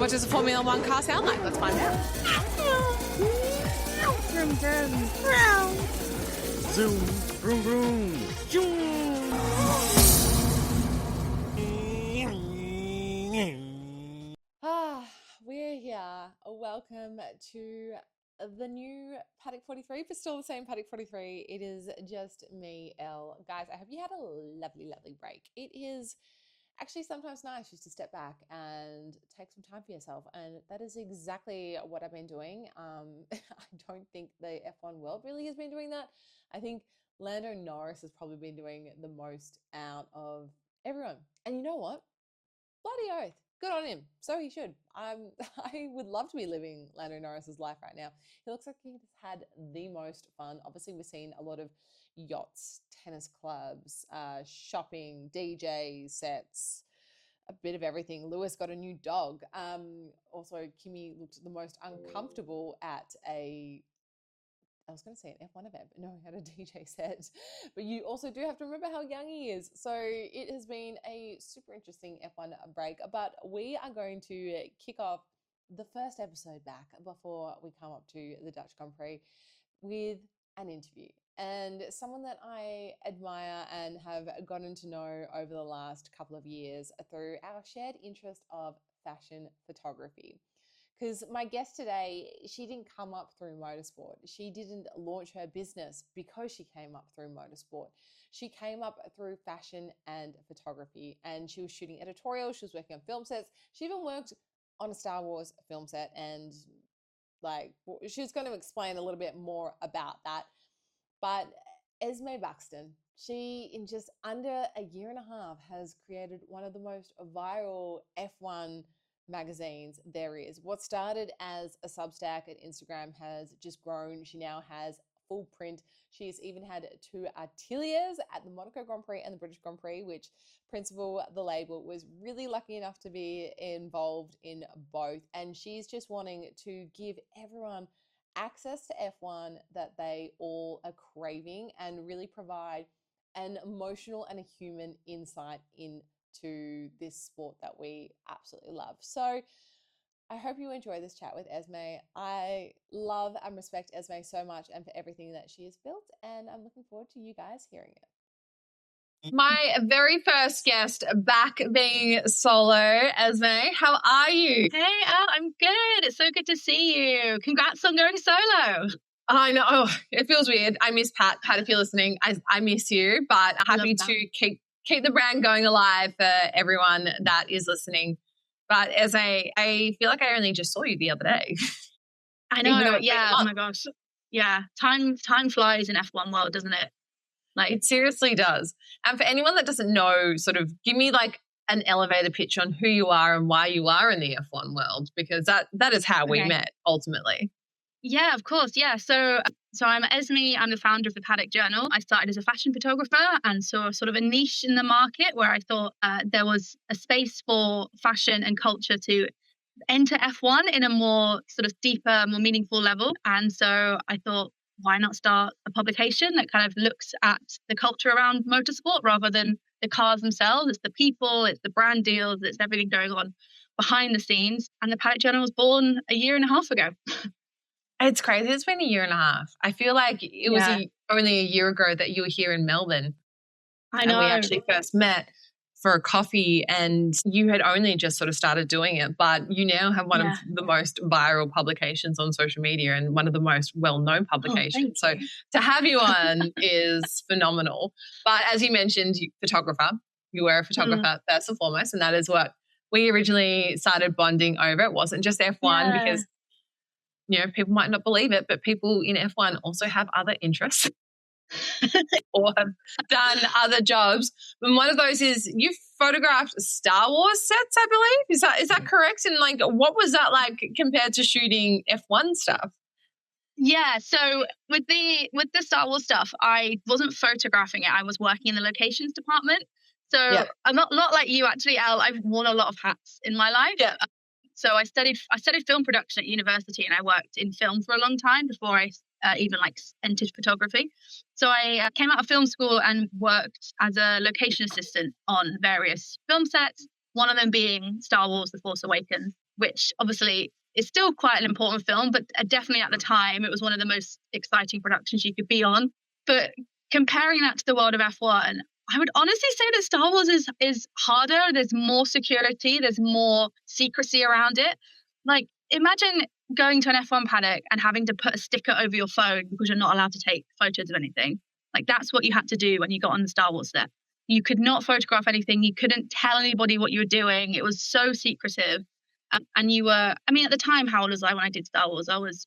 What does a Formula One car sound like? Let's find out. Zoom, vroom, vroom, zoom. We're here. Welcome to the new Paddock 43, but still the same Paddock 43. It is just me, Elle. Guys, I hope you had a lovely, lovely break. It is actually sometimes nice just to step back and take some time for yourself. And that is exactly what I've been doing. I don't think the F1 world really has been doing that. I think Lando Norris has probably been doing the most out of everyone. And you know what? Bloody oath. Good on him. So he should. I would love to be living Lando Norris's life right now. He looks like he's had the most fun. Obviously, we've seen a lot of yachts, tennis clubs, shopping, DJ sets, a bit of everything. Lewis got a new dog. Also, Kimi looked the most uncomfortable at I was going to say an F1 event, but no, he had a DJ set. But you also do have to remember how young he is. So it has been a super interesting F1 break. But we are going to kick off the first episode back before we come up to the Dutch Grand Prix with an interview. And someone that I admire and have gotten to know over the last couple of years through our shared interest of fashion photography. Because my guest today, she didn't come up through motorsport. She didn't launch her business because she came up through motorsport. She came up through fashion and photography, and she was shooting editorials. She was working on film sets. She even worked on a Star Wars film set, and she's going to explain a little bit more about that. But Esme Buxton, she, in just under a year and a half, has created one of the most viral F1 magazines there is. What started as a Substack at Instagram has just grown. She now has full print. She's even had 2 Ateliers at the Monaco Grand Prix and the British Grand Prix, which Principal, the label, was really lucky enough to be involved in both. And she's just wanting to give everyone access to F1 that they all are craving and really provide an emotional and a human insight into this sport that we absolutely love. So I hope you enjoy this chat with Esme. I love and respect Esme so much and for everything that she has built, and I'm looking forward to you guys hearing it. My very first guest back being solo, Esme. How are you? Hey, Al, I'm good. It's so good to see you. Congrats on going solo. I know. Oh, it feels weird. I miss Pat. Pat, if you're listening, I miss you, but happy to keep the brand going alive for everyone that is listening. But as I feel like I only just saw you the other day. I know. Yeah. Oh my gosh. Yeah. Time flies in F1 world, doesn't it? Like, it seriously does. And for anyone that doesn't know, sort of give me like an elevator pitch on who you are and why you are in the F1 world, because that is how we met ultimately. Yeah, of course. Yeah. So I'm Esme. I'm the founder of the Paddock Journal. I started as a fashion photographer and saw sort of a niche in the market where I thought there was a space for fashion and culture to enter F1 in a more sort of deeper, more meaningful level. And so I thought, why not start a publication that kind of looks at the culture around motorsport rather than the cars themselves? It's the people, it's the brand deals, it's everything going on behind the scenes. And the Paddock Journal was born a year and a half ago. It's crazy. It's been a year and a half. I feel like it was only a year ago that you were here in Melbourne. I know. And we actually first met for a coffee, and you had only just sort of started doing it, but you now have one of the most viral publications on social media and one of the most well-known publications. So to have you on is phenomenal. But as you mentioned, photographer, you were a photographer first and foremost, and that is what we originally started bonding over. It wasn't just F1 because, you know, people might not believe it, but people in F1 also have other interests or have done other jobs. And one of those is you photographed Star Wars sets, I believe. Is that correct? And like, what was that like compared to shooting F1 stuff? Yeah, so with the Star Wars stuff, I wasn't photographing it. I was working in the locations department. So I'm not like you actually, Al. I've worn a lot of hats in my life. Yeah. So I studied film production at university, and I worked in film for a long time before I even like entered photography. So I came out of film school and worked as a location assistant on various film sets. One of them being Star Wars: The Force Awakens, which obviously is still quite an important film, but definitely at the time, it was one of the most exciting productions you could be on. But comparing that to the world of F1, I would honestly say that Star Wars is harder. There's more security. There's more secrecy around it. Like, imagine going to an F1 paddock and having to put a sticker over your phone because you're not allowed to take photos of anything. Like, that's what you had to do when you got on the Star Wars set. You could not photograph anything. You couldn't tell anybody what you were doing. It was so secretive. And you were, I mean, at the time, how old was I when I did Star Wars? I was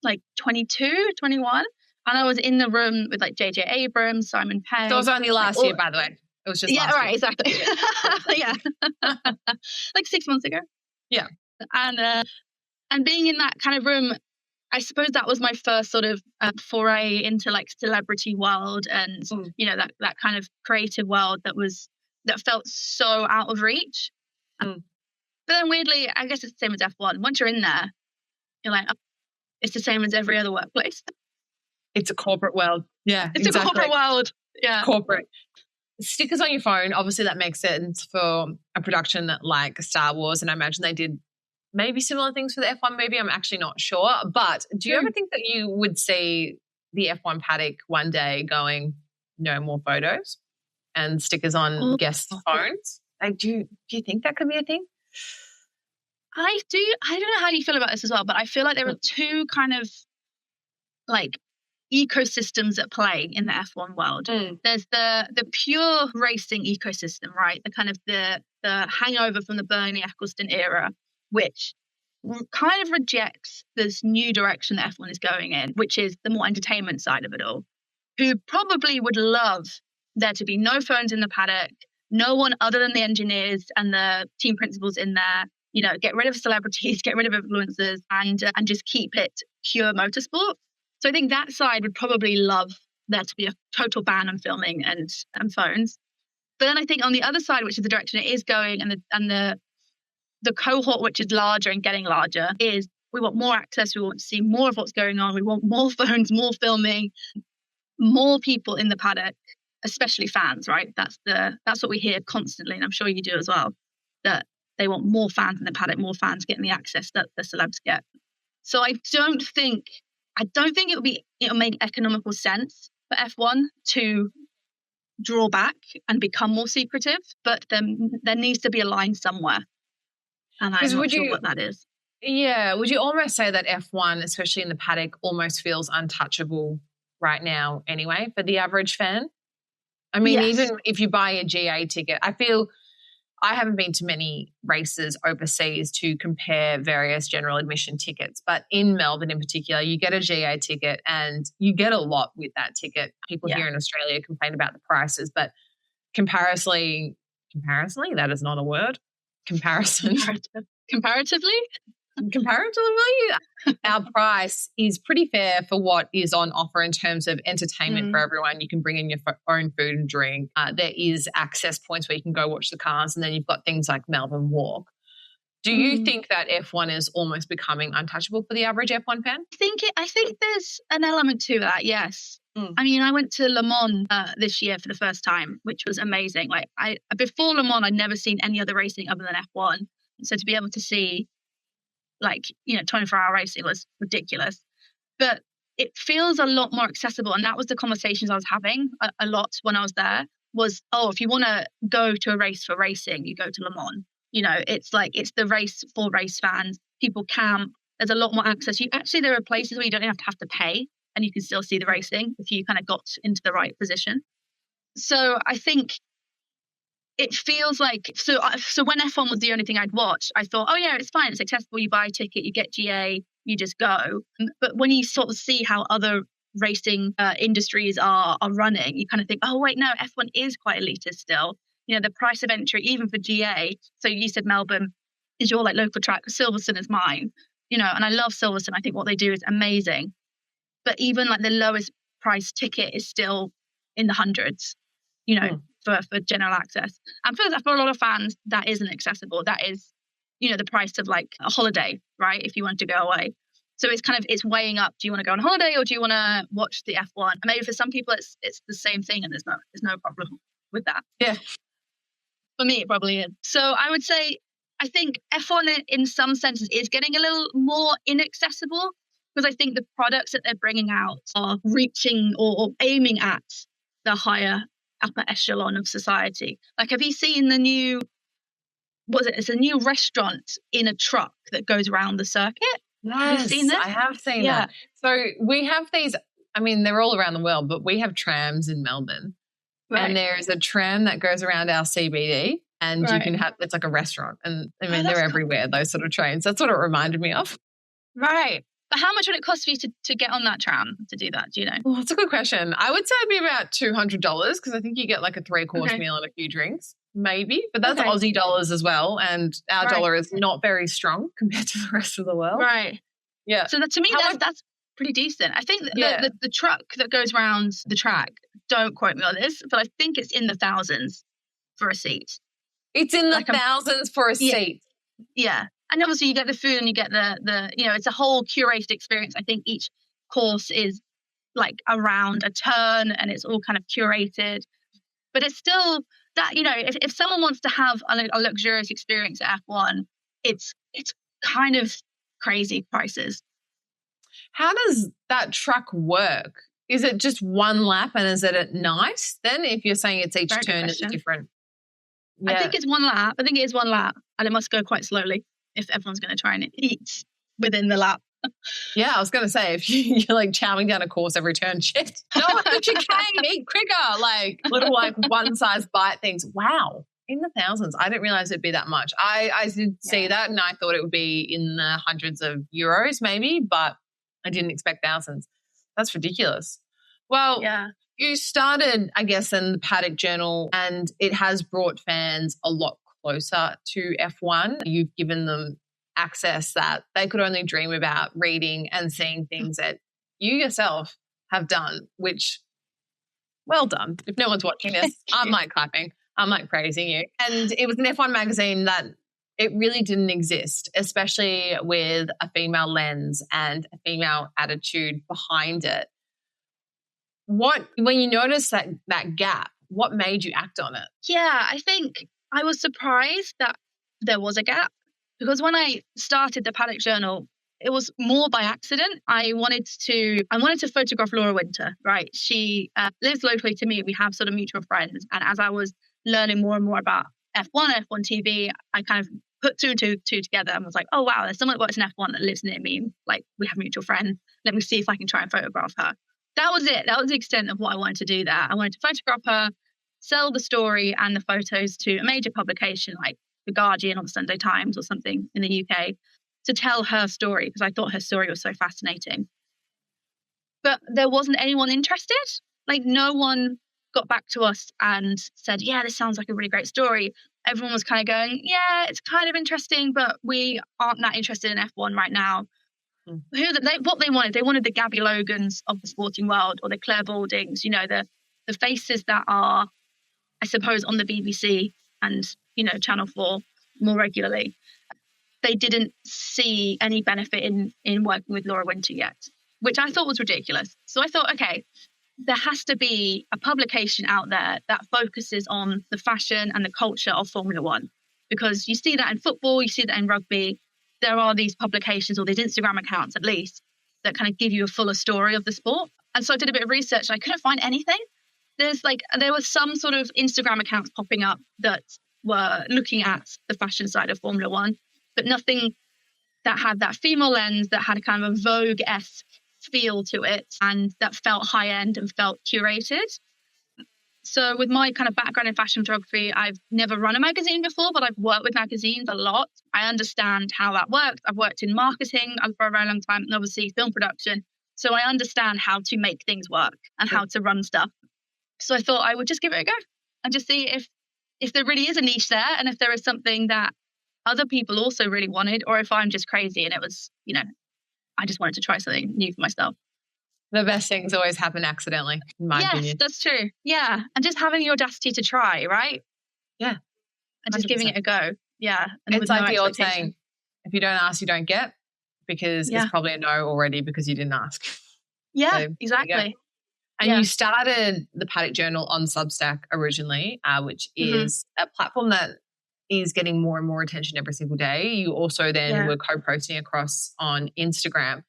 like 22, 21. And I was in the room with like J.J. Abrams, Simon Pegg. So it was only last year, by the way. It was just last year. Exactly. Yeah. Like 6 months ago. Yeah. And being in that kind of room, I suppose that was my first sort of foray into like celebrity world and, you know, that kind of creative world that felt so out of reach. But then weirdly, I guess it's the same as F1. Once you're in there, you're like, oh, it's the same as every other workplace. It's a corporate world. Yeah, it's exactly. A corporate world. Yeah. Corporate. Stickers on your phone, obviously that makes sense for a production like Star Wars. And I imagine they did maybe similar things for the F1 movie. I'm actually not sure. But do you ever think that you would see the F1 paddock one day going, no more photos and stickers on guest phones? Like, do you think that could be a thing? I do. I don't know how you feel about this as well, but I feel like there are two kind of like ecosystems at play in the F1 world. There's the pure racing ecosystem, right? The kind of the hangover from the Bernie Ecclestone era, which kind of rejects this new direction that F1 is going in, which is the more entertainment side of it all, who probably would love there to be no phones in the paddock, no one other than the engineers and the team principals in there, you know, get rid of celebrities, get rid of influencers and just keep it pure motorsport. So I think that side would probably love there to be a total ban on filming and phones. But then I think on the other side, which is the direction it is going, and the cohort which is larger and getting larger, is we want more access, we want to see more of what's going on, we want more phones, more filming, more people in the paddock, especially fans, right? That's what we hear constantly, and I'm sure you do as well, that they want more fans in the paddock, more fans getting the access that the celebs get. So I don't think it'll make economical sense for F1 to draw back and become more secretive, but then there needs to be a line somewhere. And I'm not sure what that is. Yeah. Would you almost say that F1, especially in the paddock, almost feels untouchable right now anyway for the average fan? I mean, even if you buy a GA ticket, I feel I haven't been to many races overseas to compare various general admission tickets, but in Melbourne in particular, you get a GA ticket and you get a lot with that ticket. People here in Australia complain about the prices, but comparatively, that is not a word. Comparatively, our price is pretty fair for what is on offer in terms of entertainment for everyone. You can bring in your own food and drink. There is access points where you can go watch the cars, and then you've got things like Melbourne Walk. Do you think that F1 is almost becoming untouchable for the average F1 fan? I think there's an element to that, yes. I mean, I went to Le Mans this year for the first time, which was amazing. Like before Le Mans, I'd never seen any other racing other than F1. So to be able to see 24-hour racing was ridiculous. But it feels a lot more accessible. And that was the conversations I was having a lot when I was there was, if you want to go to a race for racing, you go to Le Mans. You know, it's the race for race fans. People camp. There's a lot more access. There are places where you don't have to pay and you can still see the racing if you kind of got into the right position. So I think it feels like, so when F1 was the only thing I'd watch, I thought, oh yeah, it's fine. It's accessible. You buy a ticket, you get GA, you just go. But when you sort of see how other racing industries are running, you kind of think, oh wait, no, F1 is quite elitist still. You know, the price of entry, even for GA. So you said Melbourne is your like local track. Silverstone is mine, you know, and I love Silverstone. I think what they do is amazing. But even like the lowest price ticket is still in the hundreds, you know, for general access. And for a lot of fans, that isn't accessible. That is, you know, the price of like a holiday, right? If you want to go away. So it's weighing up. Do you want to go on holiday or do you want to watch the F1? And maybe for some people it's the same thing and there's no problem with that. Yeah. For me, it probably is. So I would say, I think F1 in some senses is getting a little more inaccessible because I think the products that they're bringing out are reaching or aiming at the higher upper echelon of society. Like, have you seen the new, it's a new restaurant in a truck that goes around the circuit? Have you seen Yes, this? I have seen Yeah. that. So we have these, I mean, they're all around the world, but we have trams in Melbourne. Right. And there's a tram that goes around our CBD and you Right. can have, it's like a restaurant. And I Oh, mean, that's they're cool. everywhere, those sort of trains. That's what it reminded me of. Right. But how much would it cost for you to get on that tram to do that? Do you know? Well, that's a good question. I would say it'd be about $200 because I think you get like a 3-course Okay. meal and a few drinks, maybe. But that's Okay. Aussie dollars as well. And our Right. dollar is not very strong compared to the rest of the world. Right. Yeah. So to me, that's pretty decent. I think the truck that goes around the track, don't quote me on this, but I think it's in the thousands for a seat. It's in the thousands for a seat. Yeah. And obviously you get the food and you get the it's a whole curated experience. I think each course is like around a turn and it's all kind of curated. But it's still that, if someone wants to have a luxurious experience at F1, it's kind of crazy prices. How does that truck work? Is it just one lap and is it at night then if you're saying it's each turn is different? Yeah. I think it's one lap. I think it is one lap and it must go quite slowly if everyone's going to try and eat within the lap. Yeah, I was going to say, if you're like chowing down a course every turn, shit, no, but you can eat quicker, like little like one-size bite things. Wow, in the thousands. I didn't realize it'd be that much. I did see that and I thought it would be in the hundreds of euros maybe, but I didn't expect thousands. That's ridiculous. Well, you started, I guess, in the Paddock Journal and it has brought fans a lot closer to F1. You've given them access that they could only dream about reading and seeing things that you yourself have done, which, well done. If no one's watching this, I'm like clapping. I'm like praising you. And it was an F1 magazine that it really didn't exist, especially with a female lens and a female attitude behind it. When you noticed that gap, what made you act on it? Yeah, I think I was surprised that there was a gap because when I started the Paddock Journal, it was more by accident. I wanted to photograph Laura Winter, right? She lives locally to me. We have sort of mutual friends. And as I was learning more and more about F1 TV, I kind of put two and two together and was like, oh, wow, there's someone that works in F1 that lives near me. Like, we have mutual friends. Let me see if I can try and photograph her. That was it. That was the extent of what I wanted to do there. I wanted to photograph her, sell the story and the photos to a major publication like The Guardian or the Sunday Times or something in the UK to tell her story because I thought her story was so fascinating. But there wasn't anyone interested. Like, no one got back to us and said, yeah, this sounds like a really great story. Everyone was kind of going, yeah, it's kind of interesting, but we aren't that interested in F1 right now. What they wanted the Gabby Logans of the sporting world or the Claire Baldings, the faces that are, I suppose, on the BBC and, Channel 4 more regularly. They didn't see any benefit in working with Laura Winter yet, which I thought was ridiculous. So I thought, okay, there has to be a publication out there that focuses on the fashion and the culture of Formula One, because you see that in football, you see that in rugby. There are these publications or these Instagram accounts, at least, that kind of give you a fuller story of the sport. And so I did a bit of research and I couldn't find anything. There was some sort of Instagram accounts popping up that were looking at the fashion side of Formula One, but nothing that had that female lens, that had a kind of a Vogue-esque feel to it and that felt high end and felt curated. So with my kind of background in fashion photography, I've never run a magazine before, but I've worked with magazines a lot. I understand how that works. I've worked in marketing for a very long time and obviously film production. So I understand how to make things work and how to run stuff. So I thought I would just give it a go and just see if there really is a niche there and if there is something that other people also really wanted, or if I'm just crazy and it was, I just wanted to try something new for myself. The best things always happen accidentally, in my opinion. Yes, that's true. Yeah. And just having the audacity to try, right? Yeah. And just 100%. Giving it a go. Yeah. And it's like the old saying, if you don't ask, you don't get, because it's probably a no already because you didn't ask. Yeah, so, exactly. And you started the Paddock Journal on Substack originally, which is a platform that is getting more and more attention every single day. You also then were co-posting across on Instagram.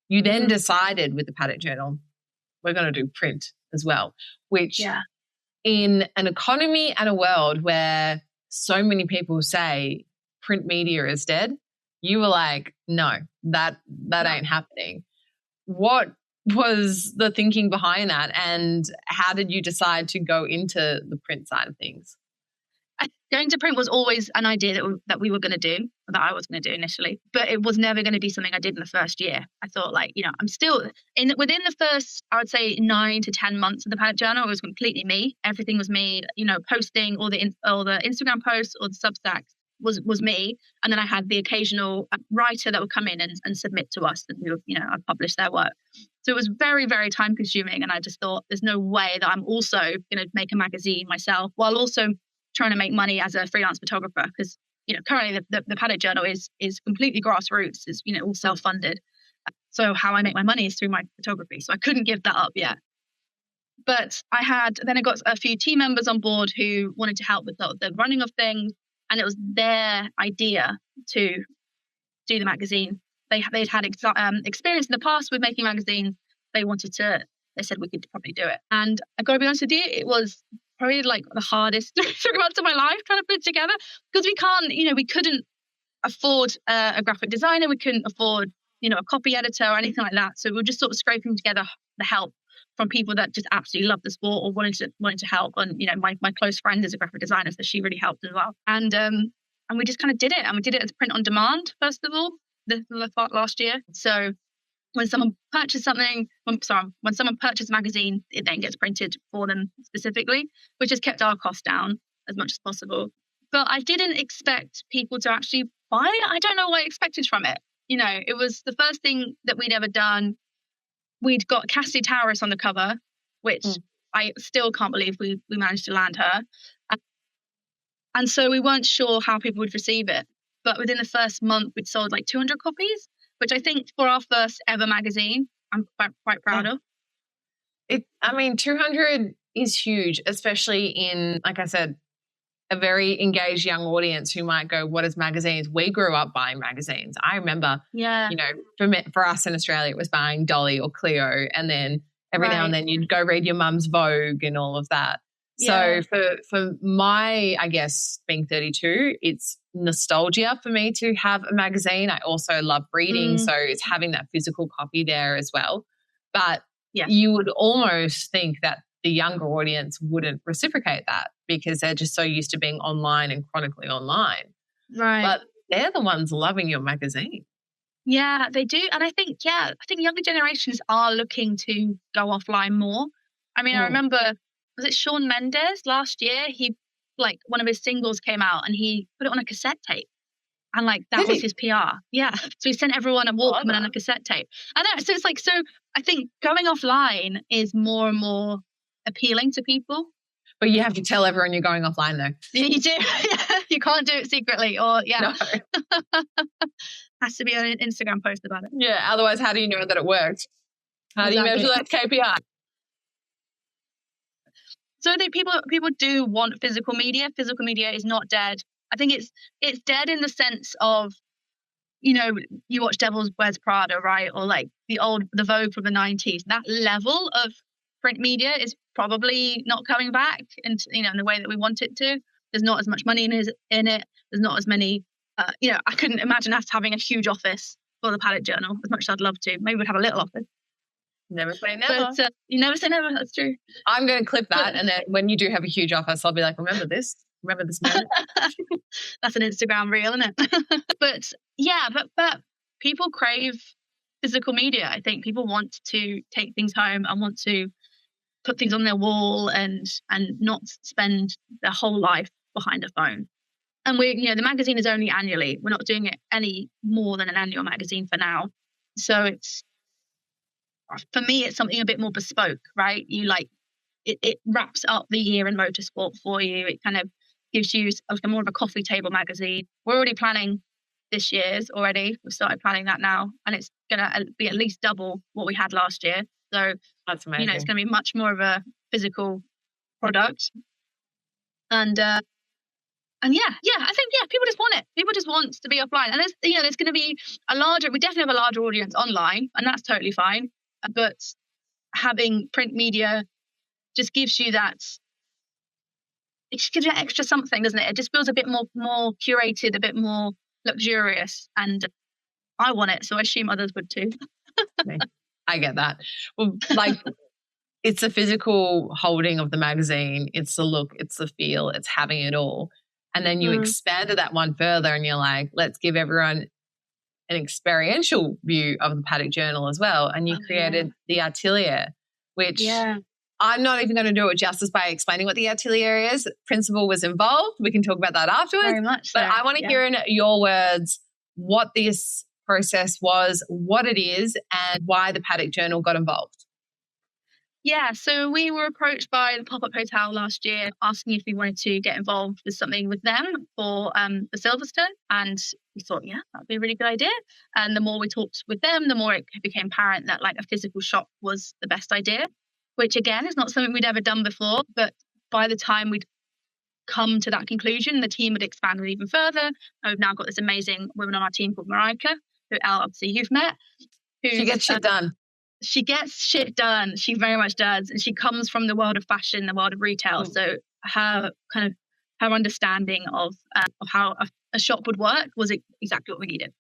You then decided with the Paddock Journal, we're going to do print as well, which in an economy and a world where so many people say print media is dead, you were like, no, that ain't happening. What was the thinking behind that, and how did you decide to go into the print side of things? Going to print was always an idea that we were going to do, that I was going to do initially, but it was never going to be something I did in the first year. I thought, like, you know, I'm still within the first, I would say 9 to 10 months of the Paddock Journal, it was completely me. Everything was me, you know, posting all the Instagram posts or the Substack was me. And then I had the occasional writer that would come in and submit to us, and you know, I'd publish their work. So it was very, very time consuming. And I just thought, there's no way that I'm also going to make a magazine myself while also trying to make money as a freelance photographer, because, you know, currently the Paddock Journal is completely grassroots, is, you know, all self-funded. So how I make my money is through my photography. So I couldn't give that up yet. But I got a few team members on board who wanted to help with the running of things, and it was their idea to do the magazine. They'd had experience in the past with making magazines. They said we could probably do it. And I've got to be honest with you, it was probably like the hardest 3 months of my life trying to put it together, because we couldn't afford a graphic designer, we couldn't afford, you know, a copy editor or anything like that. So we were just sort of scraping together the help from people that just absolutely love the sport or wanted to help. And, you know, my close friend is a graphic designer, so she really helped as well. And we just kind of did it, and we did it as print on demand first of all, the last year. So when someone purchased when someone purchased a magazine, it then gets printed for them specifically, which has kept our costs down as much as possible. But I didn't expect people to actually buy it. I don't know what I expected from it. You know, it was the first thing that we'd ever done. We'd got Cassie Towers on the cover, which I still can't believe we managed to land her. And so we weren't sure how people would receive it. But within the first month, we'd sold like 200 copies, which I think for our first ever magazine, I'm quite proud of. 200 is huge, especially in, like I said, a very engaged young audience who might go, what is magazines? We grew up buying magazines. I remember, you know, for us in Australia, it was buying Dolly or Clio, and then every now and then you'd go read your mum's Vogue and all of that. So for my, I guess, being 32, it's nostalgia for me to have a magazine. I also love reading, so it's having that physical copy there as well. But you would almost think that the younger audience wouldn't reciprocate that, because they're just so used to being online and chronically online. Right. But they're the ones loving your magazine. Yeah, they do. And I think younger generations are looking to go offline more. I mean, I remember, was it Shawn Mendes last year? He, like, one of his singles came out and he put it on a cassette tape. And like, that was his PR. Yeah. So he sent everyone a Walkman and a cassette tape. I know. So it's like, so I think going offline is more and more appealing to people. But you have to tell everyone you're going offline though. You do. You can't do it secretly, or No. Has to be an Instagram post about it. Yeah. Otherwise, how do you know that it worked? How do you measure that KPI? So I think people do want physical media. Physical media is not dead. I think it's dead in the sense of, you know, you watch Devil Wears Prada, right? Or like the Vogue from the 90s. That level of print media is probably not coming back, and, you know, in the way that we want it to. There's not as much money in it. There's not as many, you know, I couldn't imagine us having a huge office for the Paddock Journal, as much as I'd love to. Maybe we'd have a little office. Never say never. But you never say never. That's true. I'm going to clip that, and then when you do have a huge office, I'll be like, remember this moment. That's an Instagram reel, isn't it? But yeah, but people crave physical media. I think people want to take things home and want to put things on their wall and not spend their whole life behind a phone. And the magazine is only annually. We're not doing it any more than an annual magazine for now. So for me, it's something a bit more bespoke, right? It wraps up the year in motorsport for you. It kind of gives you more of a coffee table magazine. We're already planning this year's already. We've started planning that now, and it's going to be at least double what we had last year. So that's amazing. You know, it's going to be much more of a physical product. And I think people just want it. People just want to be offline, and there's going to be we definitely have a larger audience online, and that's totally fine. But having print media just gives you that. It just gives you extra something, doesn't it? It just feels a bit more curated, a bit more luxurious, and I want it, so I assume others would too. I get that. Well, like, it's the physical holding of the magazine, it's the look, it's the feel, it's having it all. And then you expanded that one further and you're like, let's give everyone an experiential view of the Paddock Journal as well. And you created the Atelier, which I'm not even going to do it justice by explaining what the Atelier is. Principal was involved. We can talk about that afterwards. Very much so. But I want to hear in your words what this process was, what it is, and why the Paddock Journal got involved. Yeah, so we were approached by the pop-up hotel last year asking if we wanted to get involved with something with them for Silverstone. And we thought, that'd be a really good idea. And the more we talked with them, the more it became apparent that like a physical shop was the best idea, which again is not something we'd ever done before. But by the time we'd come to that conclusion, the team had expanded even further. And we've now got this amazing woman on our team called Marika, who obviously you've met. She gets shit done. She gets shit done. She very much does. And she comes from the world of fashion, the world of retail. So her understanding of how a shop would work was exactly what we needed.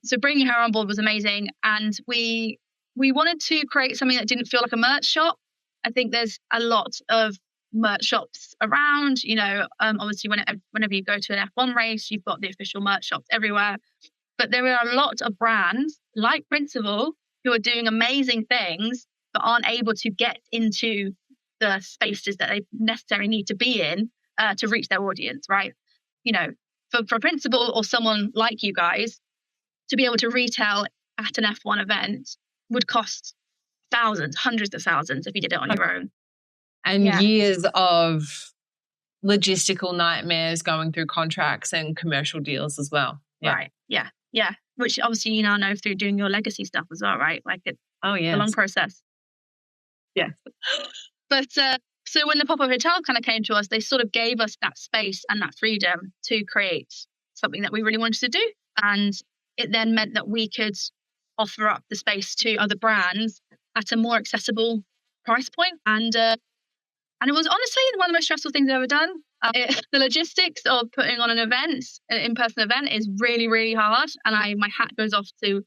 So bringing her on board was amazing. And we wanted to create something that didn't feel like a merch shop. I think there's a lot of merch shops around, obviously whenever you go to an F1 race, you've got the official merch shops everywhere. But there are a lot of brands like Principal who are doing amazing things, but aren't able to get into the spaces that they necessarily need to be in to reach their audience, right? For Principal or someone like you guys to be able to retail at an F1 event would cost thousands, hundreds of thousands if you did it on your own. And years of logistical nightmares going through contracts and commercial deals as well. Yeah. Right. Yeah. Which obviously you now know through doing your legacy stuff as well, right? Like it's a long process. Yeah. But so when the pop-up hotel kind of came to us, they sort of gave us that space and that freedom to create something that we really wanted to do. And it then meant that we could offer up the space to other brands at a more accessible price point. And it was honestly one of the most stressful things I've ever done. The logistics of putting on an in-person event is really, really hard. And my hat goes off to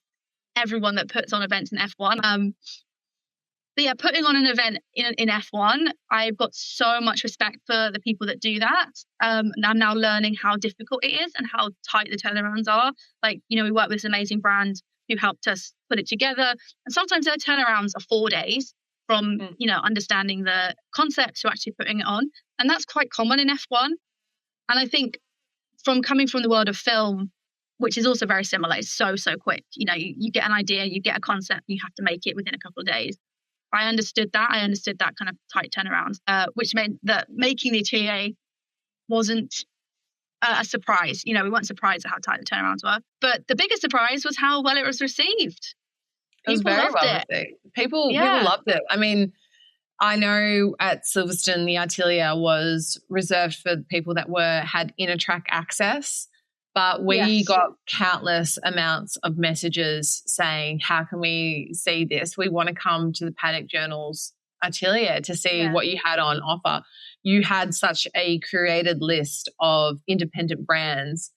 everyone that puts on events in F1. But yeah, putting on an event in F1, I've got so much respect for the people that do that. And I'm now learning how difficult it is and how tight the turnarounds are. Like, we work with this amazing brand who helped us put it together. And sometimes their turnarounds are 4 days from, understanding the concept to actually putting it on. And that's quite common in F1. And I think coming from the world of film, which is also very similar, it's so quick. You get an idea, you get a concept, you have to make it within a couple of days. I understood that kind of tight turnaround, which meant that making the Atelier wasn't a surprise. We weren't surprised at how tight the turnarounds were. But the biggest surprise was how well it was received. People loved it. People loved it. I mean, I know at Silverstone, the Atelier was reserved for people that had inner track access, but we got countless amounts of messages saying, how can we see this? We want to come to the Paddock Journal's Atelier to see what you had on offer. You had such a curated list of independent brands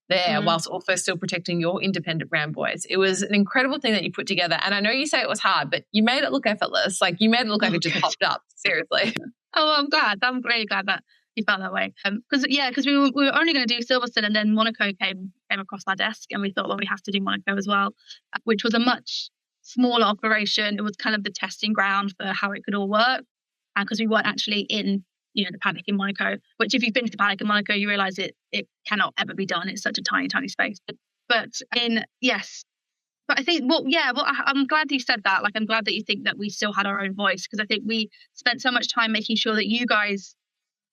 there whilst also still protecting your independent brand voice. It was an incredible thing that you put together. And I know you say it was hard, but you made it look effortless. Like you made it look like it just popped up. Seriously. Oh, I'm glad. I'm really glad that you felt that way. Because we were only going to do Silverstone, and then Monaco came across our desk, and we thought, well, we have to do Monaco as well, which was a much smaller operation. It was kind of the testing ground for how it could all work. And because we weren't actually in the paddock in Monaco, which if you've been to the paddock in Monaco, you realise it cannot ever be done. It's such a tiny, tiny space. But I think, I'm glad that you said that. Like, I'm glad that you think that we still had our own voice, because I think we spent so much time making sure that you guys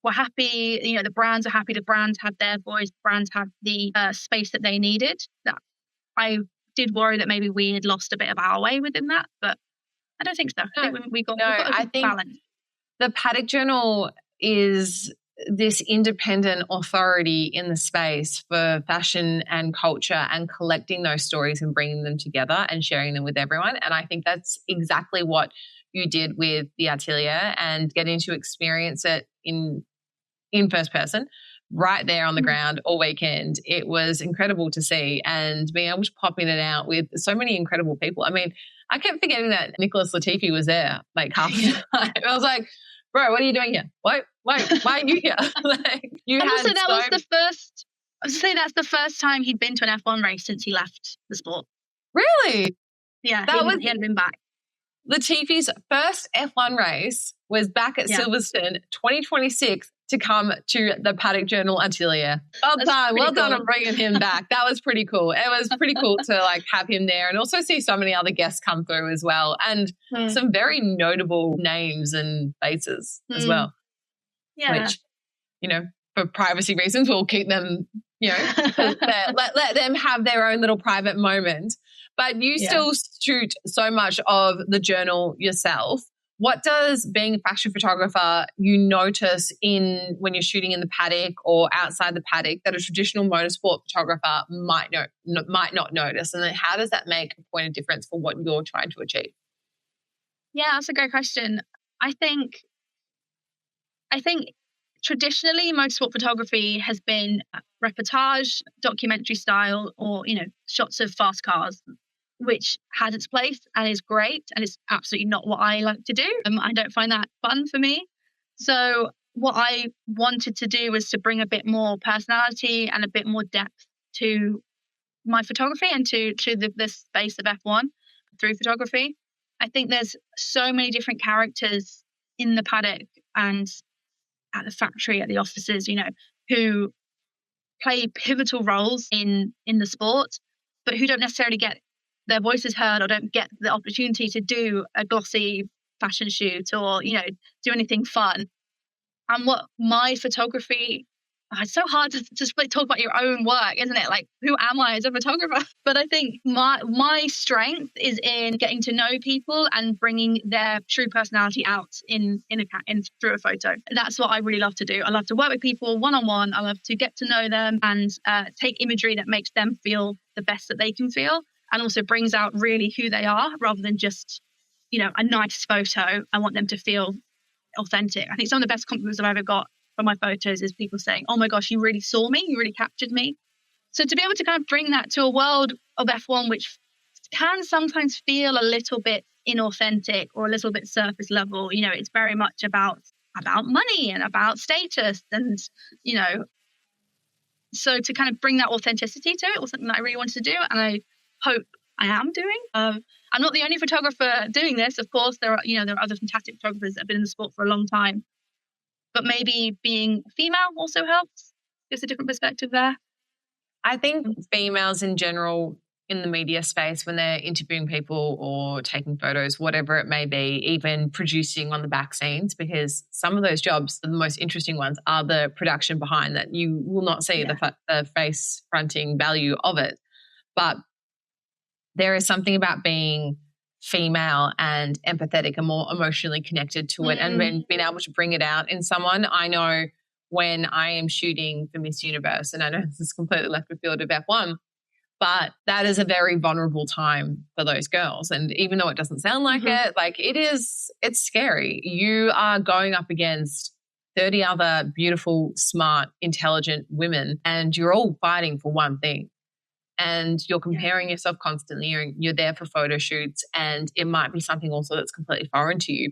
were happy. The brands are happy. The brands had their voice. Brands had the space that they needed. That I did worry that maybe we had lost a bit of our way within that, but I don't think so. I think we got a good balance. The Paddock Journal is this independent authority in the space for fashion and culture and collecting those stories and bringing them together and sharing them with everyone. And I think that's exactly what you did with the Atelier, and getting to experience it in first person right there on the ground all weekend. It was incredible to see, and being able to pop in and out with so many incredible people. I mean, I kept forgetting that Nicholas Latifi was there like half the time. I was like, bro, what are you doing here? Why are you here? Like, you and had also that was the first, I would say that's the first time he'd been to an F1 race since he left the sport. Really? Yeah, he hadn't been back. Latifi's first F1 race was back at Silverstone 2026 to come to the Paddock Journal Atelier. Well done on bringing him back. That was pretty cool. It was pretty cool to like have him there, and also see so many other guests come through as well, and some very notable names and faces as well. Yeah. Which, you know, for privacy reasons, we'll keep them, you know, let them have their own little private moment. But you still shoot so much of the journal yourself. What does being a fashion photographer you notice when you're shooting in the paddock or outside the paddock that a traditional motorsport photographer might not notice? And then how does that make a point of difference for what you're trying to achieve? Yeah, that's a great question. I think traditionally motorsport photography has been reportage, documentary style, or, you know, shots of fast cars, which has its place and is great, and it's absolutely not what I like to do. I don't find that fun for me. So what I wanted to do was to bring a bit more personality and a bit more depth to my photography and to the space of F1 through photography. I think there's so many different characters in the paddock and at the factory, at the offices, you know, who play pivotal roles in the sport, but who don't necessarily get their voices heard or don't get the opportunity to do a glossy fashion shoot or, you know, do anything fun. And what my photography, it's so hard to just talk about your own work, isn't it? Like, who am I as a photographer? But I think my strength is in getting to know people and bringing their true personality out in through a photo. That's what I really love to do. I love to work with people one-on-one. I love to get to know them and take imagery that makes them feel the best that they can feel, and also brings out really who they are rather than just, you know, a nice photo. I want them to feel authentic. I think some of the best compliments I've ever got from my photos is people saying, oh my gosh, you really saw me, you really captured me. So to be able to kind of bring that to a world of F1, which can sometimes feel a little bit inauthentic or a little bit surface level, you know, it's very much about money and about status, and, you know, so to kind of bring that authenticity to it was something that I really wanted to do, and I hope I am doing. I'm not the only photographer doing this. Of course, there are other fantastic photographers that have been in the sport for a long time. But maybe being female also helps. There's a different perspective there. I think females in general in the media space, when they're interviewing people or taking photos, whatever it may be, even producing on the back scenes, because some of those jobs, the most interesting ones, are the production behind that. You will not see the face fronting value of it. But there is something about being female and empathetic and more emotionally connected to it, and then being able to bring it out in someone. I know when I am shooting for Miss Universe, and I know this is completely left the field of F1, but that is a very vulnerable time for those girls. And even though it doesn't sound like it, like it's scary. You are going up against 30 other beautiful, smart, intelligent women, and you're all fighting for one thing. And you're comparing yourself constantly. You're there for photo shoots, and it might be something also that's completely foreign to you.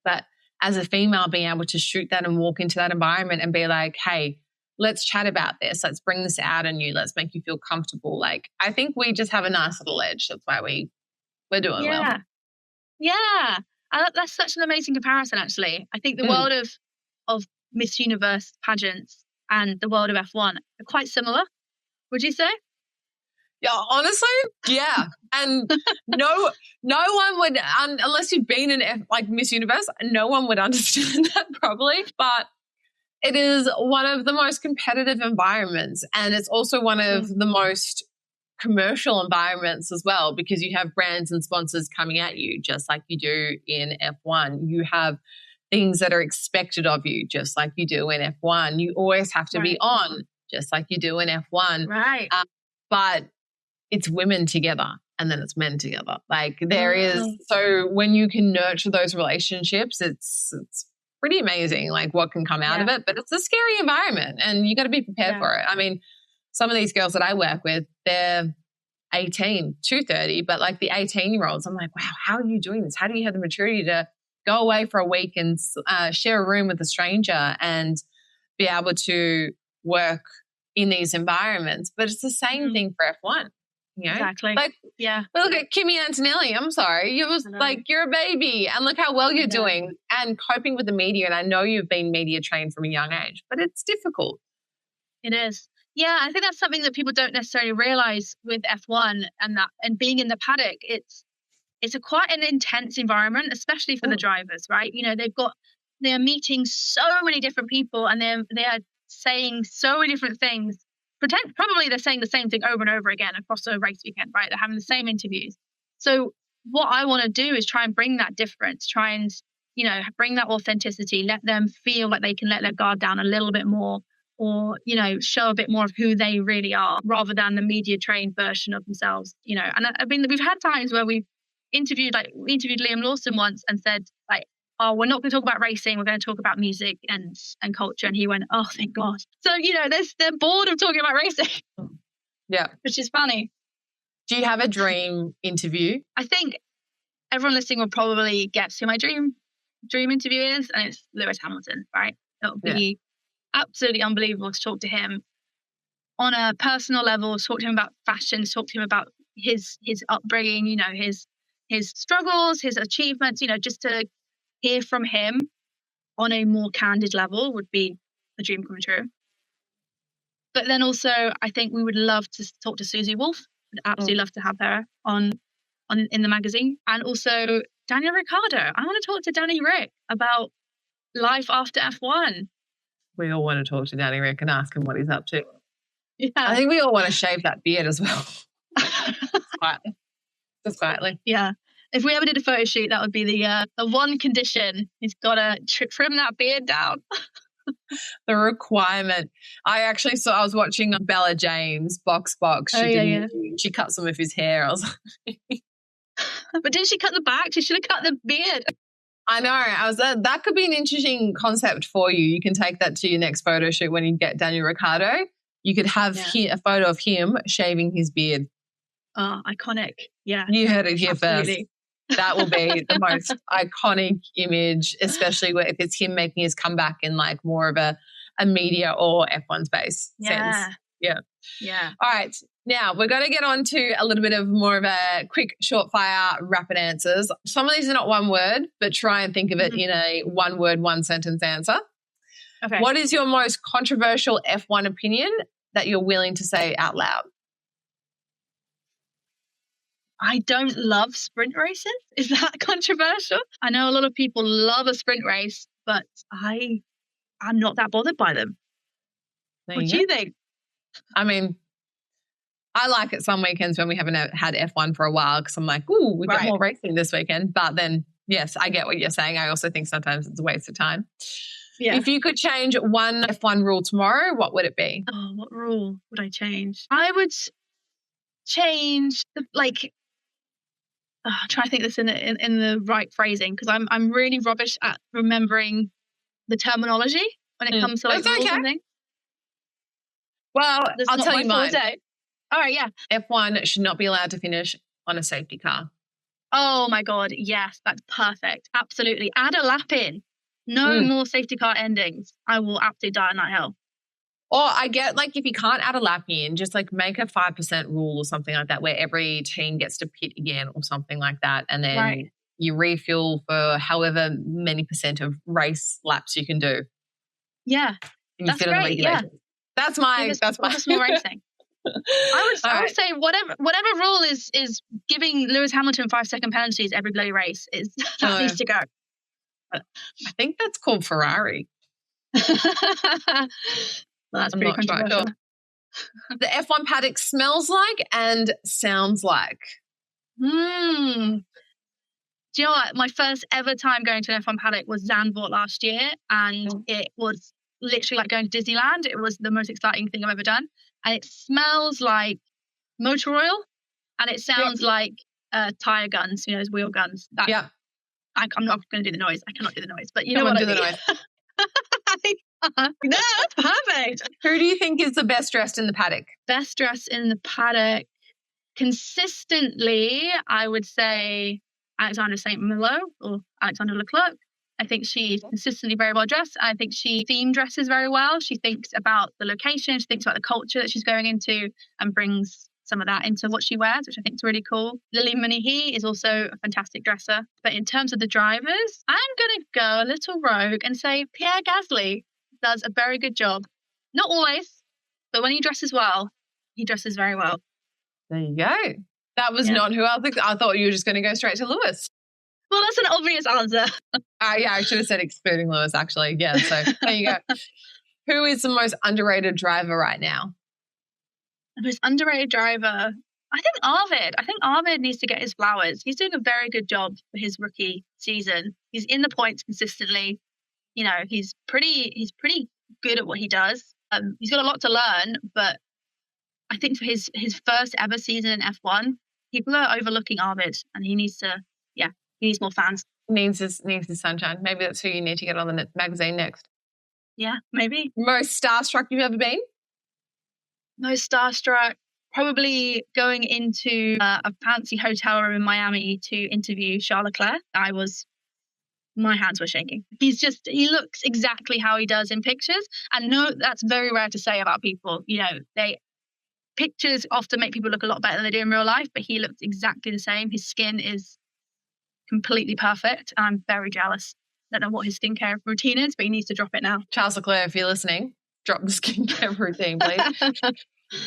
But as a female, being able to shoot that and walk into that environment and be like, hey, let's chat about this. Let's bring this out on you. Let's make you feel comfortable. Like, I think we just have a nice little edge. That's why we're doing well. Yeah. That's such an amazing comparison, actually. I think the world of Miss Universe pageants and the world of F1 are quite similar. Would you say? Yeah, honestly, yeah. And no one would, unless you've been in like Miss Universe, no one would understand that probably. But it is one of the most competitive environments, and it's also one of the most commercial environments as well, because you have brands and sponsors coming at you just like you do in F1. You have things that are expected of you, just like you do in F1. You always have to be on, just like you do in F1. Right. But it's women together and then it's men together. Like there is, so when you can nurture those relationships, it's pretty amazing, like what can come out of it. But it's a scary environment and you got to be prepared for it. I mean, some of these girls that I work with, they're 18 to 30, but like the 18-year-olds, I'm like, wow, how are you doing this? How do you have the maturity to go away for a week and share a room with a stranger and be able to work in these environments? But it's the same thing for F1. You know? Exactly. Like, look at Kimi Antonelli. I'm sorry. You're a baby and look how well you're doing and coping with the media. And I know you've been media trained from a young age, but it's difficult. It is. Yeah, I think that's something that people don't necessarily realize with F1 and being in the paddock. It's quite an intense environment, especially for the drivers, right? You know, they're meeting so many different people and they are saying so many different things. Probably they're saying the same thing over and over again across a race weekend, right? They're having the same interviews. So what I want to do is try and bring that difference, try and, you know, bring that authenticity, let them feel like they can let their guard down a little bit more, or, you know, show a bit more of who they really are rather than the media trained version of themselves, you know. And I mean, we've had times where we interviewed Liam Lawson once and said, like, oh, we're not going to talk about racing. We're going to talk about music and culture. And he went, oh, thank God. So, you know, they're bored of talking about racing. Yeah. Which is funny. Do you have a dream interview? I think everyone listening will probably guess who my dream interview is. And it's Lewis Hamilton, right? It'll be absolutely unbelievable to talk to him on a personal level, talk to him about fashion, talk to him about his upbringing, you know, his struggles, his achievements, you know, just to hear from him on a more candid level would be a dream come true. But then also, I think we would love to talk to Susie Wolff. Would absolutely love to have her on in the magazine. And also Daniel Ricciardo. I want to talk to Danny Rick about life after F1. We all want to talk to Danny Rick and ask him what he's up to. Yeah. I think we all want to shave that beard as well. Just quietly. Yeah. If we ever did a photo shoot, that would be the one condition. He's got to trim that beard down. The requirement. I was watching Bella James, Box. She cut some of his hair. I was like, but didn't she cut the back? She should have cut the beard. I know. That could be an interesting concept for you. You can take that to your next photo shoot when you get Daniel Ricciardo. You could have a photo of him shaving his beard. Oh, iconic. Yeah. You heard it here Absolutely. first. That will be the most iconic image, especially if it's him making his comeback in like more of a media or F1 space sense. Yeah. All right. Now we're going to get on to a little bit of more of a quick, short fire, rapid answers. Some of these are not one word, but try and think of it in a one word, one sentence answer. Okay. What is your most controversial F1 opinion that you're willing to say out loud? I don't love sprint races. Is that controversial? I know a lot of people love a sprint race, but I'm not that bothered by them. What do you think? I mean, I like it some weekends when we haven't had F1 for a while because I'm like, ooh, we've got more racing this weekend. But then, yes, I get what you're saying. I also think sometimes it's a waste of time. Yeah. If you could change one F1 rule tomorrow, what would it be? Oh, what rule would I change? I would change, I'm trying to think this in the right phrasing because I'm really rubbish at remembering the terminology when it comes to rules and things. Well, I'll tell you mine. All right, yeah. F1 should not be allowed to finish on a safety car. Oh my God, yes, that's perfect. Absolutely. Add a lap in. No more safety car endings. I will absolutely die in that hell. Or I get if you can't add a lap in, just make a 5% rule or something like that where every team gets to pit again or something like that. And then you refuel for however many percent of race laps you can do. Yeah. And you fit on the regulations. Yeah. That's my small racing. I would say whatever rule is giving Lewis Hamilton 5-second penalties every bloody race that needs to go. I think that's called Ferrari. Well, that's pretty controversial. Sure. The F1 paddock smells like and sounds like. Do Do you know what? My first ever time going to an F1 paddock was Zandvoort last year, and it was literally like going to Disneyland. It was the most exciting thing I've ever done. And it smells like motor oil, and it sounds like tire guns, you know, those wheel guns. I'm not going to do the noise. I cannot do the noise, but you know what I mean. No, that's perfect. Who do you think is the best dressed in the paddock? Best dressed in the paddock? Consistently, I would say Alexandra St. Malo or Alexandra Leclerc. I think she's consistently very well dressed. I think she theme dresses very well. She thinks about the location. She thinks about the culture that she's going into and brings some of that into what she wears, which I think is really cool. Lily Munihi is also a fantastic dresser. But in terms of the drivers, I'm going to go a little rogue and say Pierre Gasly does a very good job. Not always, but when he dresses well, he dresses very well. There you go. That was not who I think. I thought you were just going to go straight to Lewis. Well, that's an obvious answer. I should have said excluding Lewis, actually. Yeah, so there you go. Who is the most underrated driver right now? The most underrated driver? I think Arvid. I think Arvid needs to get his flowers. He's doing a very good job for his rookie season. He's in the points consistently. You know, he's pretty good at what he does. He's got a lot to learn, but I think for his first ever season in F1, people are overlooking Arvid, and he needs more fans. Needs his sunshine. Maybe that's who you need to get on the magazine next. Yeah, maybe. Most starstruck you've ever been? Most starstruck, probably going into a fancy hotel room in Miami to interview Charles Leclerc. My hands were shaking. He looks exactly how he does in pictures. And no, that's very rare to say about people. You know, pictures often make people look a lot better than they do in real life, but he looks exactly the same. His skin is completely perfect. I'm very jealous. I don't know what his skincare routine is, but he needs to drop it now. Charles Leclerc, if you're listening, drop the skincare routine, please.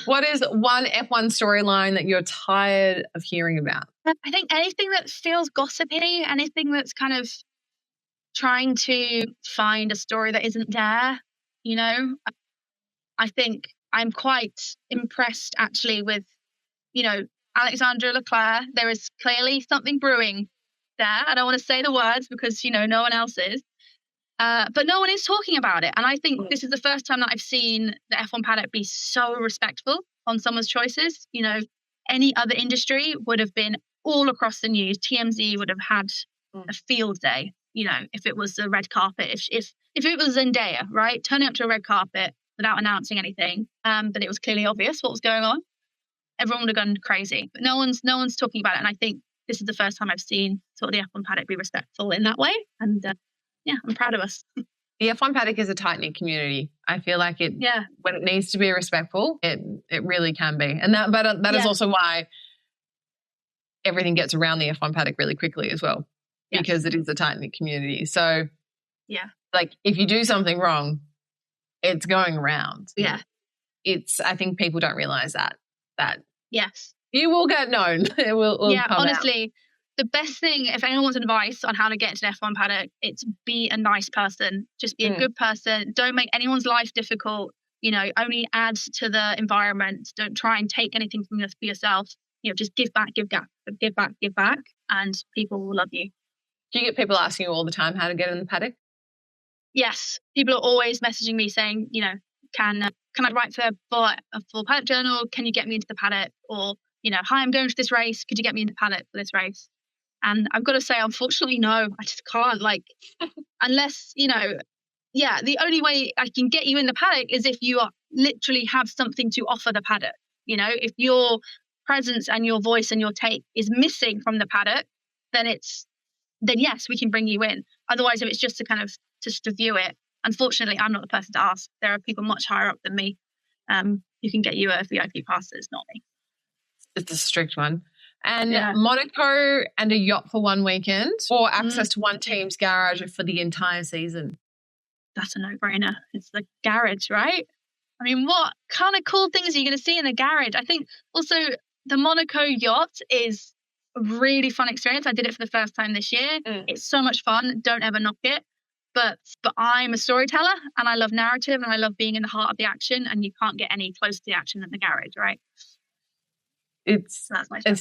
What is one F1 storyline that you're tired of hearing about? I think anything that feels gossipy, anything that's kind of trying to find a story that isn't there, you know. I think I'm quite impressed actually with, you know, Alexandra Leclerc. There is clearly something brewing there. I don't want to say the words because, you know, no one else is. But no one is talking about it. And I think this is the first time that I've seen the F1 paddock be so respectful on someone's choices. You know, any other industry would have been all across the news. TMZ would have had a field day, you know, if it was the red carpet, if it was Zendaya, right? Turning up to a red carpet without announcing anything. But it was clearly obvious what was going on. Everyone would have gone crazy. But no one's talking about it. And I think this is the first time I've seen sort of the F1 paddock be respectful in that way. And I'm proud of us. The F1 paddock is a tight-knit community. I feel like when it needs to be respectful, it really can be. And that is also why everything gets around the F1 paddock really quickly as well, because it is a tight-knit community. So, like if you do something wrong, it's going around. Yeah. I think people don't realize that yes, you will get known. It will come honestly. out. The best thing, if anyone wants advice on how to get into an F1 paddock, it's be a nice person. Just be a good person. Don't make anyone's life difficult. You know, only add to the environment. Don't try and take anything from this for yourself. You know, just give back, and people will love you. Do you get people asking you all the time how to get in the paddock? Yes. People are always messaging me saying, you know, can I write for a full Paddock Journal? Can you get me into the paddock? Or, you know, hi, I'm going to this race. Could you get me in the paddock for this race? And I've got to say, unfortunately, no, I just can't. Like, unless, you know, the only way I can get you in the paddock is if you literally have something to offer the paddock. You know, if your presence and your voice and your take is missing from the paddock, then yes, we can bring you in. Otherwise, if it's just to view it, unfortunately, I'm not the person to ask. There are people much higher up than me who can get you a VIP pass. It's not me. It's a strict one. And Monaco and a yacht for one weekend, or access to one team's garage for the entire season. That's a no-brainer. It's the garage, right? I mean, what kind of cool things are you going to see in the garage? I think also the Monaco yacht is a really fun experience. I did it for the first time this year. It's so much fun. Don't ever knock it. But I'm a storyteller and I love narrative and I love being in the heart of the action, and you can't get any closer to the action than the garage, right? It's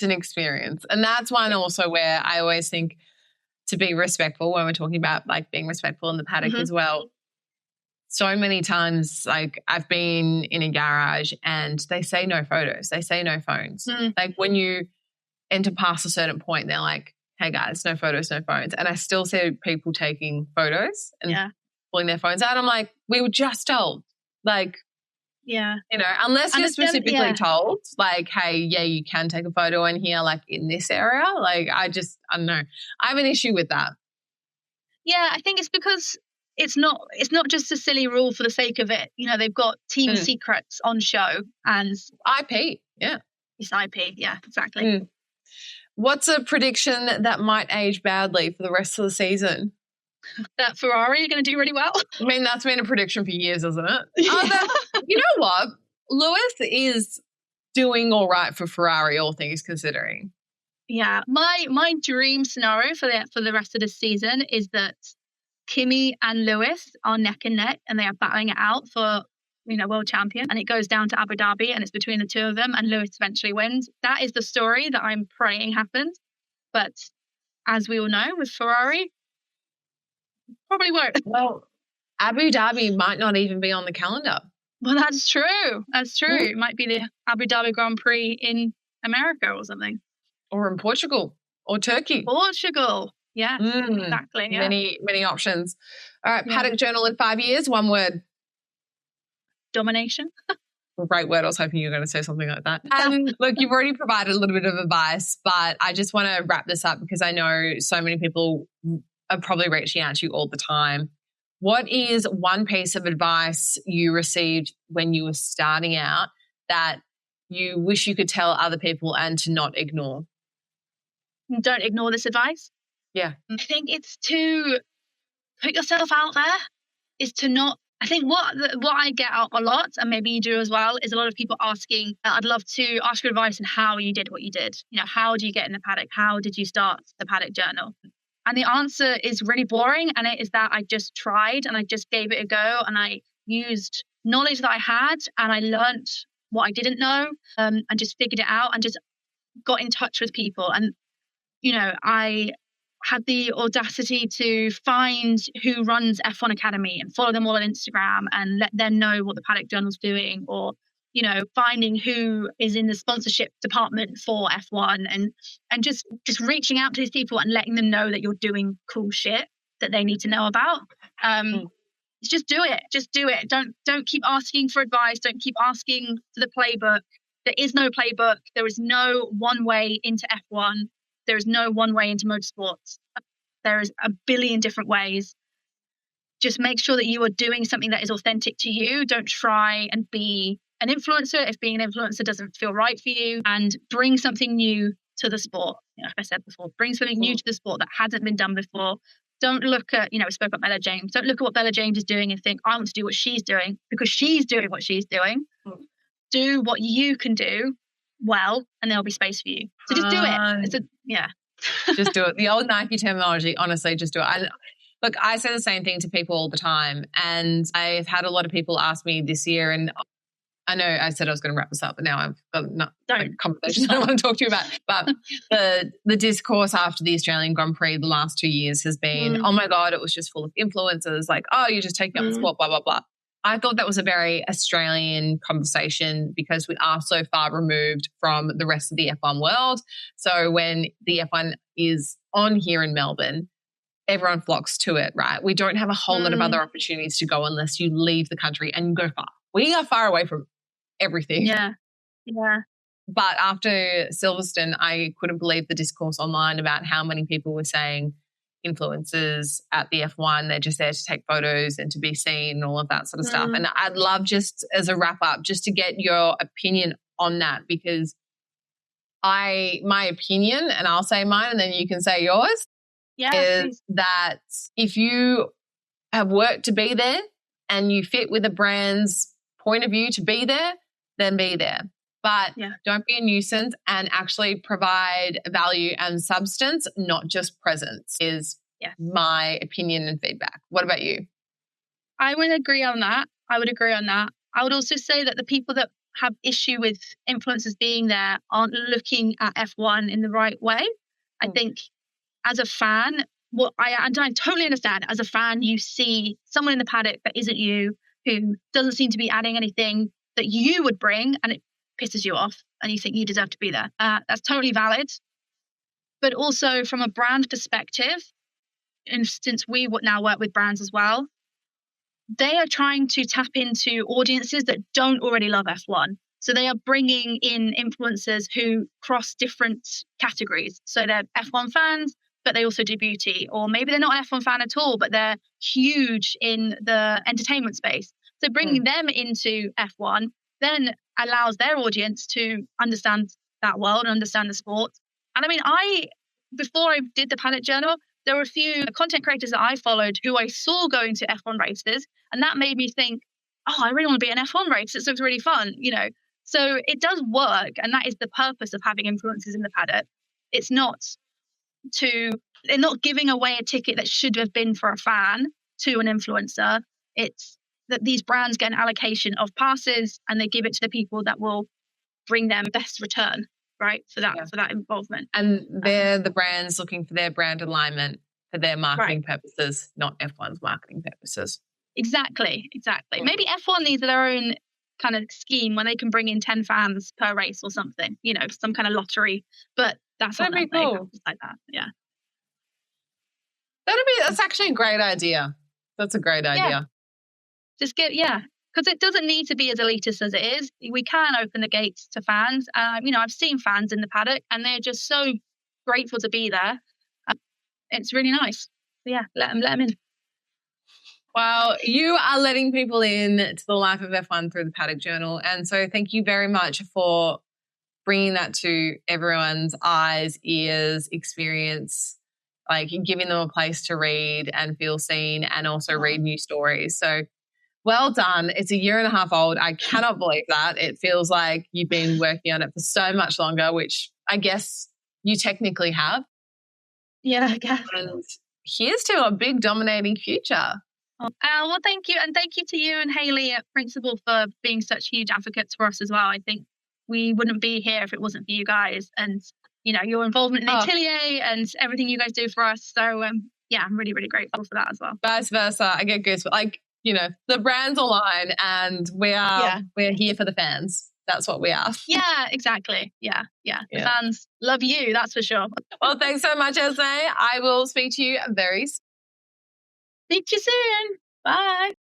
an experience. And that's one also where I always think to be respectful when we're talking about like being respectful in the paddock as well. So many times, like I've been in a garage and they say no photos, they say no phones. Like when you enter past a certain point, they're like, hey guys, no photos, no phones. And I still see people taking photos and pulling their phones out. I'm like, we were just told, like, you know, unless you're specifically told, like, hey, yeah, you can take a photo in here, like in this area. Like, I don't know. I have an issue with that. Yeah, I think it's because it's not just a silly rule for the sake of it. You know, they've got team secrets on show and IP. Yeah. It's IP. Yeah, exactly. What's a prediction that might age badly for the rest of the season? That Ferrari are going to do really well. I mean, that's been a prediction for years, isn't it? You know what? Lewis is doing all right for Ferrari, all things considering. Yeah. My dream scenario for the rest of the season is that Kimi and Lewis are neck and neck and they are battling it out for, you know, world champion, and it goes down to Abu Dhabi and it's between the two of them and Lewis eventually wins. That is the story that I'm praying happens. But as we all know with Ferrari, probably won't. Well, Abu Dhabi might not even be on the calendar. Well, that's true. That's true. It might be the Abu Dhabi Grand Prix in America or something. Or in Portugal or Turkey. Portugal. Yeah, exactly. Yeah. Many options. All right, Paddock Journal in 5 years, one word. Domination. Great word. I was hoping you were going to say something like that. Look, you've already provided a little bit of advice, but I just want to wrap this up because I know so many people are probably reaching out to you all the time. What is one piece of advice you received when you were starting out that you wish you could tell other people and to not ignore? Don't ignore this advice. Yeah. I think it's to put yourself out there, is to not, I think what I get out a lot, and maybe you do as well, is a lot of people asking, I'd love to ask your advice on how you did what you did. You know, how do you get in the paddock? How did you start the Paddock Journal? And the answer is really boring, and it is that I just tried and I just gave it a go and I used knowledge that I had and I learned what I didn't know and just figured it out and just got in touch with people. And, you know, I had the audacity to find who runs F1 Academy and follow them all on Instagram and let them know what the Paddock Journal's doing, or, you know, finding who is in the sponsorship department for F1 and just reaching out to these people and letting them know that you're doing cool shit that they need to know about. Just do it. Just do it. Don't keep asking for advice. Don't keep asking for the playbook. There is no playbook. There is no one way into F1. There is no one way into motorsports. There is a billion different ways. Just make sure that you are doing something that is authentic to you. Don't try and be an influencer if being an influencer doesn't feel right for you, and bring something new to the sport. You know, like I said before, bring something new to the sport that hasn't been done before. Don't look at, you know, we spoke about Bella James. Don't look at what Bella James is doing and think, I want to do what she's doing because she's doing what she's doing. Do what you can do well, and there'll be space for you. So just do it. Just do it. The old Nike terminology, honestly, just do it. Look, I say the same thing to people all the time, and I've had a lot of people ask me this year, and I know I said I was going to wrap this up, but now I've got a conversation I want to talk to you about. But the discourse after the Australian Grand Prix the last 2 years has been, oh my God, it was just full of influencers, like, oh, you're just taking up the sport, blah, blah, blah. I thought that was a very Australian conversation because we are so far removed from the rest of the F1 world. So when the F1 is on here in Melbourne, everyone flocks to it, right? We don't have a whole lot of other opportunities to go unless you leave the country and you go far. We are far away from everything. Yeah. But after Silverstone, I couldn't believe the discourse online about how many people were saying influencers at the F1, they're just there to take photos and to be seen and all of that sort of stuff. And I'd love, just as a wrap up, just to get your opinion on that, because my opinion, and I'll say mine and then you can say yours, is that if you have worked to be there and you fit with a brand's point of view to be there, then be there. But don't be a nuisance and actually provide value and substance, not just presence, is my opinion and feedback. What about you? I would agree on that. I would also say that the people that have issue with influencers being there aren't looking at F1 in the right way. I think as a fan, and I totally understand. As a fan, you see someone in the paddock that isn't you, who doesn't seem to be adding anything that you would bring, and it pisses you off, and you think you deserve to be there. That's totally valid. But also from a brand perspective, and since we now work with brands as well, they are trying to tap into audiences that don't already love F1. So they are bringing in influencers who cross different categories. So they're F1 fans, but they also do beauty. Or maybe they're not an F1 fan at all, but they're huge in the entertainment space. So bringing them into F1 then allows their audience to understand that world and understand the sport. And I mean, before I did the Paddock Journal, there were a few content creators that I followed who I saw going to F1 races. And that made me think, oh, I really want to be an F1 race. It looks really fun, you know. So it does work. And that is the purpose of having influencers in the paddock. It's not they're not giving away a ticket that should have been for a fan to an influencer. It's that these brands get an allocation of passes and they give it to the people that will bring them best return, right? For that involvement. And they're the brands looking for their brand alignment for their marketing purposes, not F1's marketing purposes. Exactly. Maybe F1 needs their own kind of scheme where they can bring in 10 fans per race or something, you know, some kind of lottery. But that'd be cool. Like that. Yeah. That's actually a great idea. That's a great idea. Just because it doesn't need to be as elitist as it is. We can open the gates to fans. You know, I've seen fans in the paddock and they're just so grateful to be there. It's really nice. Yeah, let them in. Well, you are letting people in to the life of F1 through the Paddock Journal. And so thank you very much for bringing that to everyone's eyes, ears, experience, like giving them a place to read and feel seen and also read new stories. So well done. It's 1.5 years old. I cannot believe that. It feels like you've been working on it for so much longer, which I guess you technically have. Yeah, I guess. And here's to a big dominating future. Well, thank you. And thank you to you and Hayley at Principal for being such huge advocates for us as well. I think we wouldn't be here if it wasn't for you guys and, you know, your involvement in Atelier and everything you guys do for us. So, yeah, I'm really, really grateful for that as well. Vice versa. I get goosebumps. Like, you know, the brands align and we're here for the fans. That's what we are. Yeah, exactly. Yeah. The fans love you. That's for sure. Well, thanks so much, Esme. I will speak to you very soon. Speak to you soon. Bye.